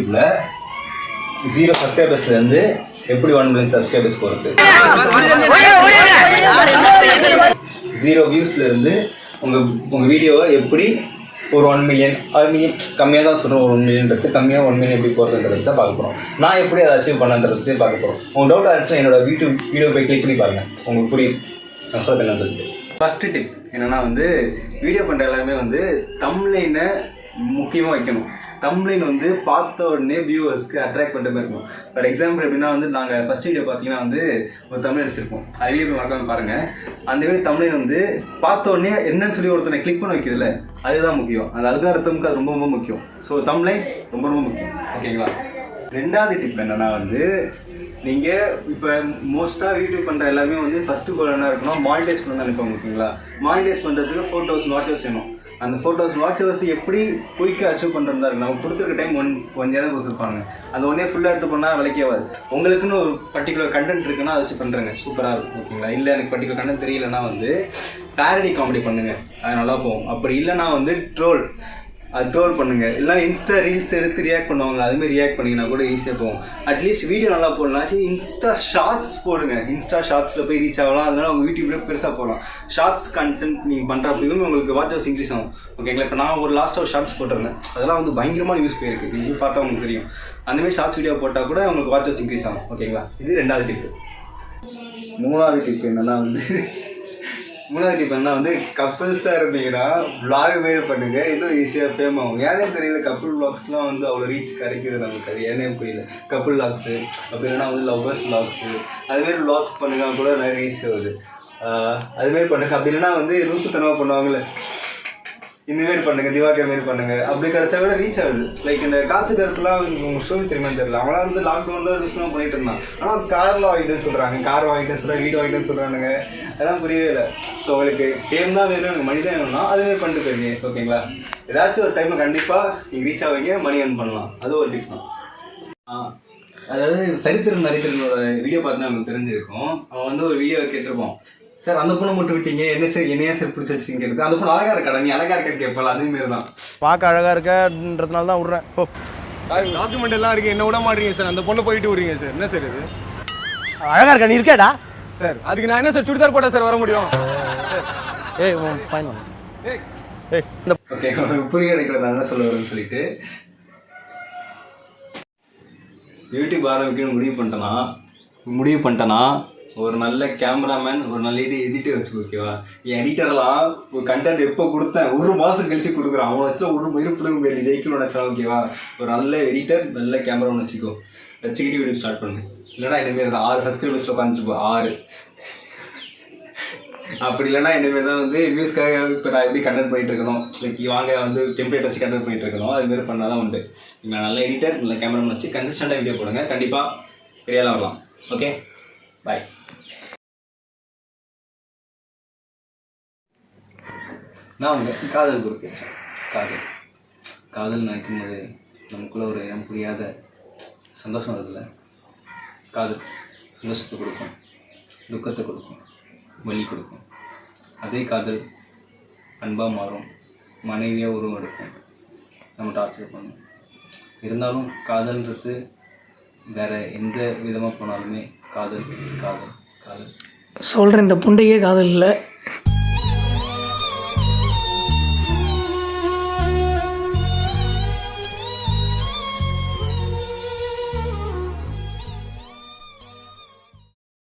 0 சப்ஸ்கிரைபர்ஸ்ல இருந்து எப்படி 1 million subscribers போறது, 0 வியூஸ்ல இருந்து உங்க வீடியோவை எப்படி ஒரு 1 மில்லியன், கம்மியாக தான் சொல்கிறோம், 1 மில்லியன்றது கம்மியாக 1 மில்லியன் எப்படி போகிறதுன்றது தான் பார்க்க போகிறோம். நான் எப்படி அதை அச்சீவ் பண்ணன்றது பார்க்க போகிறோம். உங்கள் டவுட் ஆச்சுன்னா என்னோட வீடியோ போய் கிளிக் பண்ணி பாருங்கள், உங்களுக்கு புரியும் நான் சொல்கிறது என்னன்றது. ஃபஸ்ட்டு டிப் என்னென்னா வீடியோ பண்ணுற எல்லாருமே தம்ப்லைனை முக்கியமாக வைக்கணும். தம்ப்லைன் பார்த்த உடனே வியூவர்ஸ்க்கு அட்ராக்ட் பண்ணுற மாதிரி இருக்கும். ஃபார் எக்ஸாம்பிள் எப்படின்னா நாங்கள் ஃபஸ்ட் வீடியோ பார்த்தீங்கன்னா ஒரு தமிழ் அடிச்சிருப்போம், அது வீடியோ மறக்காம பாருங்கள். அந்த வீடியோ தம்ப்லைன் பார்த்த உடனே என்னன்னு சொல்லி ஒருத்தனை கிளிக் பண்ண வைக்கிறதுல அதுதான் முக்கியம். அந்த அல்காரிதமுக்கு அது ரொம்ப ரொம்ப முக்கியம். ஸோ தம்ப்லைன் ரொம்ப ரொம்ப முக்கியம். ஓகேங்களா? ரெண்டாவது டிப் என்னென்னா நீங்கள் இப்போ மோஸ்ட்டாக யூடியூப் பண்ணுற எல்லாருமே ஃபஸ்ட்டு கோல் என்ன இருக்கணும், மானிடைஸ் பண்ண நினைப்பாங்க. ஓகேங்களா? மானிடைஸ் பண்ணுறதுக்கு ஃபோட்டோஸ் வாட்சர்ஸ் வேணும். அந்த ஃபோட்டோஸ் வாட்சர்ஸ் எப்படி குயிக்காக அச்சீவ் பண்ணுறதா இருக்கு. நம்ம கொடுத்துருக்க டைம் ஒன் தான் கொடுத்துருப்பாங்க. அந்த ஒன்றே ஃபுல்லாக எடுத்து பண்ணால் விலைக்கே ஆகாது. உங்களுக்குன்னு ஒரு பர்டிகுலர் கண்டென்ட் இருக்குன்னா அதை வச்சு பண்ணுறேங்க, சூப்பராக இருக்கும். ஓகேங்களா? இல்லை எனக்கு பர்டிகுலர் கண்டென்ட் தெரியலன்னா பேரடி காமெடி பண்ணுங்கள், அது நல்லா போகும். அப்படி இல்லைன்னா ட்ரோல் பண்ணுங்கள். இல்லை இன்ஸ்டா ரீல்ஸ் எடுத்து ரியாக்ட் பண்ணுவாங்க, அதுமாதிரி ரியாக்ட் பண்ணிங்கன்னா கூட ஈஸியாக போகும். அட்லீஸ்ட் வீடியோ நல்லா போடலாம். சரி, இன்ஸ்டா ஷார்ட்ஸ் போடுங்க. இன்ஸ்டா ஷார்ட்ஸில் போய் ரீச் ஆகலாம். அதனால உங்கள் யூடியூப்லேயே பெருசாக போகலாம். ஷார்ட்ஸ் கண்டென்ட் நீங்கள் பண்ணுறப்பையும் உங்களுக்கு வாட்ச் ஹவர்ஸ் இன்க்ரீஸ் ஆகும். ஓகேங்களா? இப்போ நான் ஒரு லாஸ்ட்டாக ஒரு ஷார்ட்ஸ் போட்டிருந்தேன், அதெல்லாம் பயங்கரமான யூஸ் போயிருக்கு. நீங்கள் பார்த்தா உங்களுக்கு தெரியும். அந்தமாதிரி ஷார்ட்ஸ் வீடியோ போட்டால் கூட உங்களுக்கு வாட்ச் ஹவர்ஸ் இன்க்ரீஸ் ஆகும். ஓகேங்களா? இது ரெண்டாவது டிப்பு. மூணாவது டிப் என்னென்னா கப்புள்ஸாக இருந்தீங்கன்னா விளாக் மாரி பண்ணுங்கள், இன்னும் ஈஸியாக ஃபேம் ஆகும். ஏன்னே தெரியல, கப்புள் விளாக்ஸ்லாம் அவ்வளோ ரீச் கிடைக்கிது நமக்கு, அது ஏன்னே புரியல. கப்புள் விளாக்ஸு அப்படி இல்லைன்னா லவ்வர்ஸ் விளாக்ஸு அதுமாரி விளாக்ஸ் பண்ணுங்க கூட நிறைய ரீச் ஆகுது. அதுமாரி பண்ணுங்க. அப்படி இல்லைன்னா லூசுத்தனமாக பண்ணுவாங்கள்ல, இந்தமாரி பண்ணுங்கள், திவாகர் மாரி பண்ணுங்கள், அப்படி கிடச்சா கூட ரீச் ஆகுது. லைக் இந்த காற்று கருப்புலாம் உங்கள் ஸ்டோரி தெரியுமான்னு தெரியல. அவங்களாம் லாக்டவுனில் லூஸ்லாம் பண்ணிட்டு இருந்தான். ஆனால் காரில் வாங்கிட்டுன்னு சொல்கிறாங்க, கார் வாங்கிட்டுன்னு சொல்கிறாங்க, வீடு வாங்கிட்டுன்னு சொல்கிறானுங்க, அதெல்லாம் புரியவே இல்லை. ஸோ உங்களுக்கு ஃபேம் தான் வேணும், எனக்கு மணி தான் வேணும்னா அதுமாரி பண்ணிட்டு போயிருங்க. ஓகேங்களா? ஏதாச்சும் ஒரு டைமில் கண்டிப்பாக நீங்கள் ரீச் ஆவீங்க, மணி ஏர்ன் பண்ணலாம். அது ஒரு டிப் தான். அதாவது சரித்திரன் நரித்திரனோட வீடியோ பார்த்து நமக்கு தெரிஞ்சிருக்கும். அவன் ஒரு வீடியோ கேட்டிருப்போம், சார் அந்த பொண்ணை மட்டும் விட்டீங்க, என்னையா சார் பிடிச்சி வச்சிருக்கீங்க கேட்குறது. அந்த பொண்ணு அழகாக இருக்கா, நீ அழகாக இருக்க கேட்பாள், அதேமாரி தான். பார்க்க அழகாக இருக்கன்றதுனால தான் விட்றேன். ஓ டாக்குமெண்ட் எல்லாம் இருக்குது, என்ன விட மாட்டீங்க சார், அந்த பொண்ணை போயிட்டு விட்றீங்க சார். என்ன சார் இது? அழகாக இருக்கா, நீ இருக்கேடா சார். அதுக்கு நான் என்ன சார் சுடிதார் போட்டால் சார் வர முடியும்? ஏய் ஃபைன். ஓகே, புரிய கிடைக்கல நான் என்ன சொல்ல வரேன்னு சொல்லிட்டு யூடியூப் ஆரம்பிக்கணும்னு முடிவு பண்ணிட்டேன்னா ஒரு நல்ல கேமராமேன், ஒரு நல்ல எடிட்டர் வச்சுக்கோ. ஓகேவா? என் எடிட்டர்லாம் ஒரு கண்டென்ட் எப்போ கொடுத்தேன், 1 மாதம் கழிச்சு கொடுக்குறான். அவன் வச்சுட்டு ஒரு இருப்பிட ஜெயிக்கணும்னு நினச்சா. ஓகேவா? ஒரு நல்ல எடிட்டர், நல்ல கேமராமேன் வச்சுக்கிட்டு வீடியோ ஸ்டார்ட் பண்ணு. இல்லைனா இனிமேல் தான் 6 சப்ஸ்கிரைபர்ஸில் உட்காந்துட்டு 6. அப்படி இல்லைனா இனிமேல் தான் வியூஸ்க்காக இப்போ நான் எப்படி கண்டென்ட் பண்ணிட்டு இருக்கணும், லைக் வாங்க டெம்ப்ளேட் வச்சு கண்டென்ட் பண்ணிட்டு இருக்கணும். அதுமாரி பண்ணால் தான் உண்டு. நீங்கள் நல்ல எடிட்டர், நல்ல கேமராமேன் வச்சு கன்சிஸ்டண்டாக வீடியோ போடுங்க, கண்டிப்பாக பெரியாலாம் வரலாம். ஓகே, பாய். நான் உங்கள் காதல் குரு பேசுகிறேன். காதல் நினைக்கும் போது நமக்குள்ளே ஒரு இடம் புரியாத சந்தோஷம் வருதுல்ல. காதல் சந்தோஷத்தை கொடுக்கும், துக்கத்தை கொடுக்கும், வலி கொடுக்கும். அதே காதல் அன்பாக மாறும், மனைவியாக உருவம் எடுக்கும், நம்ம டார்ச்சர் பண்ணும். இருந்தாலும் காதல்ன்றது வேறு எந்த விதமாக போனாலுமே காதல் காதல் காதல் சொல்கிறேன். இந்த புண்டையே காதல் இல்லை.